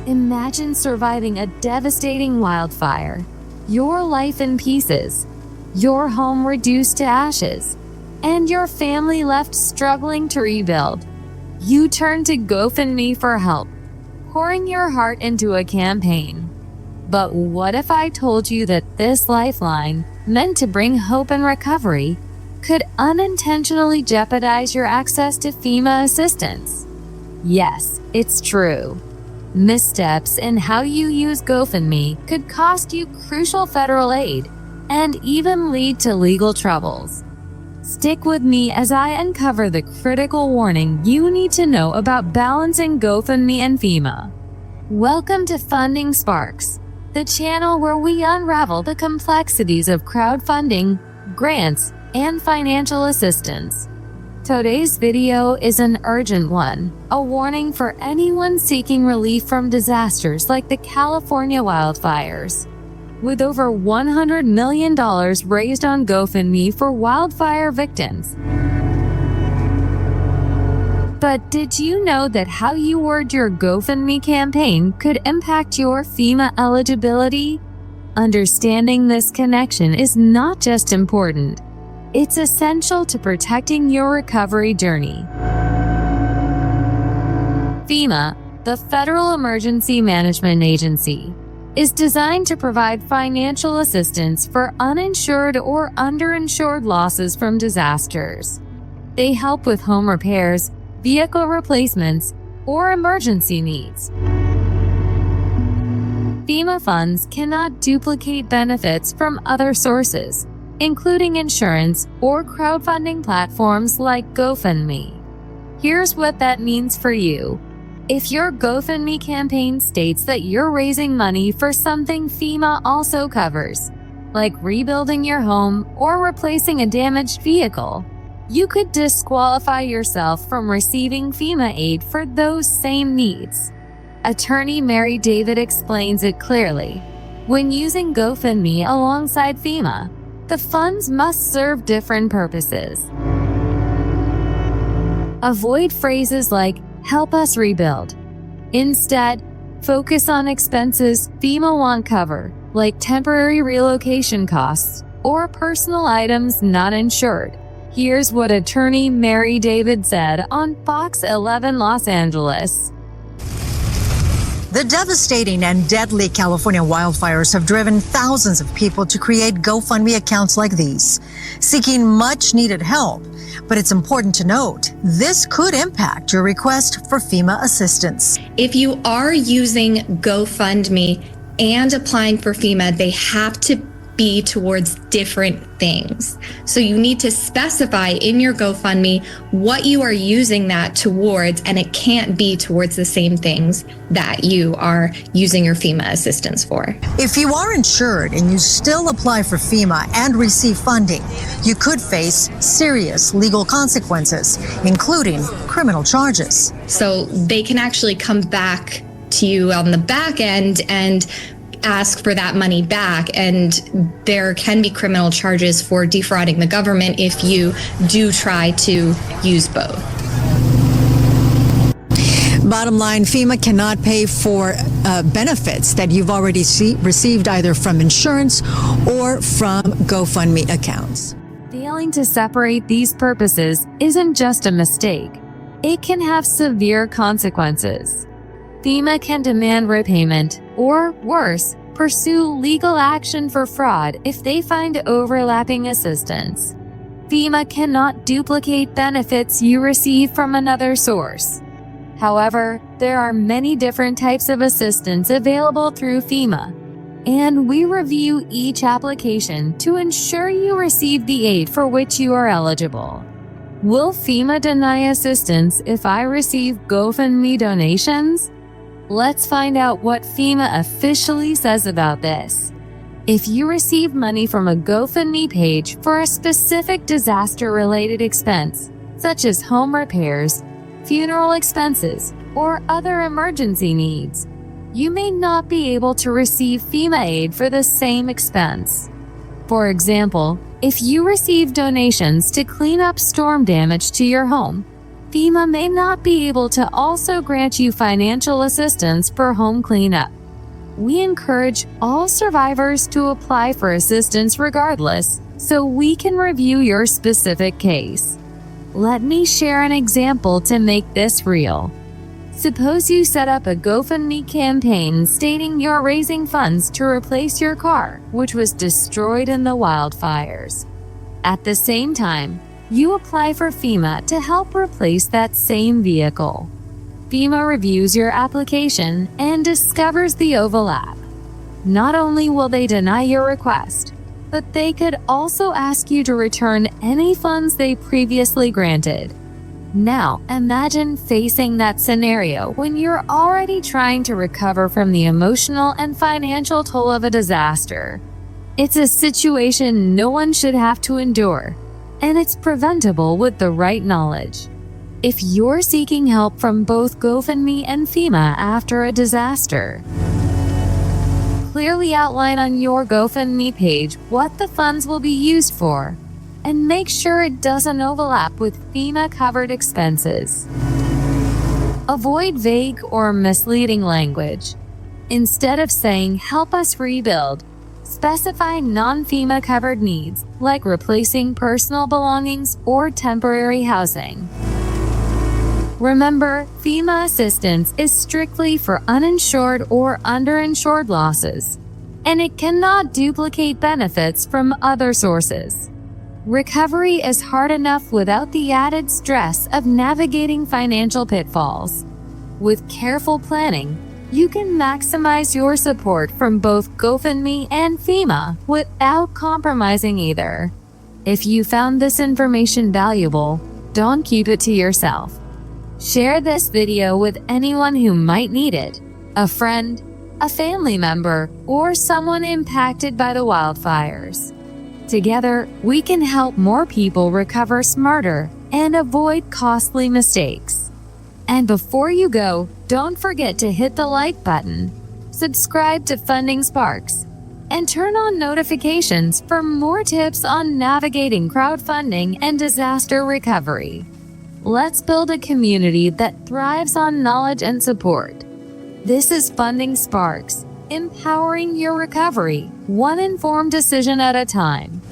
Imagine surviving a devastating wildfire, your life in pieces, your home reduced to ashes, and your family left struggling to rebuild. You turn to GoFundMe for help, pouring your heart into a campaign. But what if I told you that this lifeline, meant to bring hope and recovery, could unintentionally jeopardize your access to FEMA assistance? Yes, it's true. Missteps in how you use GoFundMe could cost you crucial federal aid and even lead to legal troubles. Stick with me as I uncover the critical warning you need to know about balancing GoFundMe and FEMA. Welcome to Funding Sparks, the channel where we unravel the complexities of crowdfunding, grants, and financial assistance. Today's video is an urgent one, a warning for anyone seeking relief from disasters like the California wildfires. With over $100 million raised on GoFundMe for wildfire victims. But did you know that how you word your GoFundMe campaign could impact your FEMA eligibility? Understanding this connection is not just important, it's essential to protecting your recovery journey. FEMA, the Federal Emergency Management Agency, is designed to provide financial assistance for uninsured or underinsured losses from disasters. They help with home repairs, vehicle replacements, or emergency needs. FEMA funds cannot duplicate benefits from other sources, including insurance or crowdfunding platforms like GoFundMe. Here's what that means for you. If your GoFundMe campaign states that you're raising money for something FEMA also covers, like rebuilding your home or replacing a damaged vehicle, you could disqualify yourself from receiving FEMA aid for those same needs. Attorney Mary David explains it clearly. When using GoFundMe alongside FEMA, the funds must serve different purposes. Avoid phrases like, "help us rebuild." Instead, focus on expenses FEMA won't cover, like temporary relocation costs or personal items not insured. Here's what attorney Mary David said on Fox 11 Los Angeles. The devastating and deadly California wildfires have driven thousands of people to create GoFundMe accounts like these, seeking much-needed help. But it's important to note, this could impact your request for FEMA assistance. If you are using GoFundMe and applying for FEMA, they have to be towards different things. So you need to specify in your GoFundMe what you are using that towards, and it can't be towards the same things that you are using your FEMA assistance for. If you are insured and you still apply for FEMA and receive funding, you could face serious legal consequences, including criminal charges. So they can actually come back to you on the back end and ask for that money back, and there can be criminal charges for defrauding the government if you do try to use both. Bottom line, FEMA cannot pay for benefits that you've already received either from insurance or from GoFundMe accounts. Failing to separate these purposes isn't just a mistake. It can have severe consequences. FEMA can demand repayment, or worse, pursue legal action for fraud if they find overlapping assistance. FEMA cannot duplicate benefits you receive from another source. However, there are many different types of assistance available through FEMA, and we review each application to ensure you receive the aid for which you are eligible. Will FEMA deny assistance if I receive GoFundMe donations? Let's find out what FEMA officially says about this. If you receive money from a GoFundMe page for a specific disaster-related expense, such as home repairs, funeral expenses, or other emergency needs, you may not be able to receive FEMA aid for the same expense. For example, if you receive donations to clean up storm damage to your home, FEMA may not be able to also grant you financial assistance for home cleanup. We encourage all survivors to apply for assistance regardless, so we can review your specific case. Let me share an example to make this real. Suppose you set up a GoFundMe campaign stating you're raising funds to replace your car, which was destroyed in the wildfires. At the same time, you apply for FEMA to help replace that same vehicle. FEMA reviews your application and discovers the overlap. Not only will they deny your request, but they could also ask you to return any funds they previously granted. Now, imagine facing that scenario when you're already trying to recover from the emotional and financial toll of a disaster. It's a situation no one should have to endure, and it's preventable with the right knowledge. If you're seeking help from both GoFundMe and FEMA after a disaster, clearly outline on your GoFundMe page what the funds will be used for, and make sure it doesn't overlap with FEMA-covered expenses. Avoid vague or misleading language. Instead of saying, "Help us rebuild," specify non-FEMA-covered needs, like replacing personal belongings or temporary housing. Remember, FEMA assistance is strictly for uninsured or underinsured losses, and it cannot duplicate benefits from other sources. Recovery is hard enough without the added stress of navigating financial pitfalls. With careful planning, you can maximize your support from both GoFundMe and FEMA without compromising either. If you found this information valuable, don't keep it to yourself. Share this video with anyone who might need it, a friend, a family member, or someone impacted by the wildfires. Together, we can help more people recover smarter and avoid costly mistakes. And before you go, don't forget to hit the like button, subscribe to Funding Sparks, and turn on notifications for more tips on navigating crowdfunding and disaster recovery. Let's build a community that thrives on knowledge and support. This is Funding Sparks, empowering your recovery, one informed decision at a time.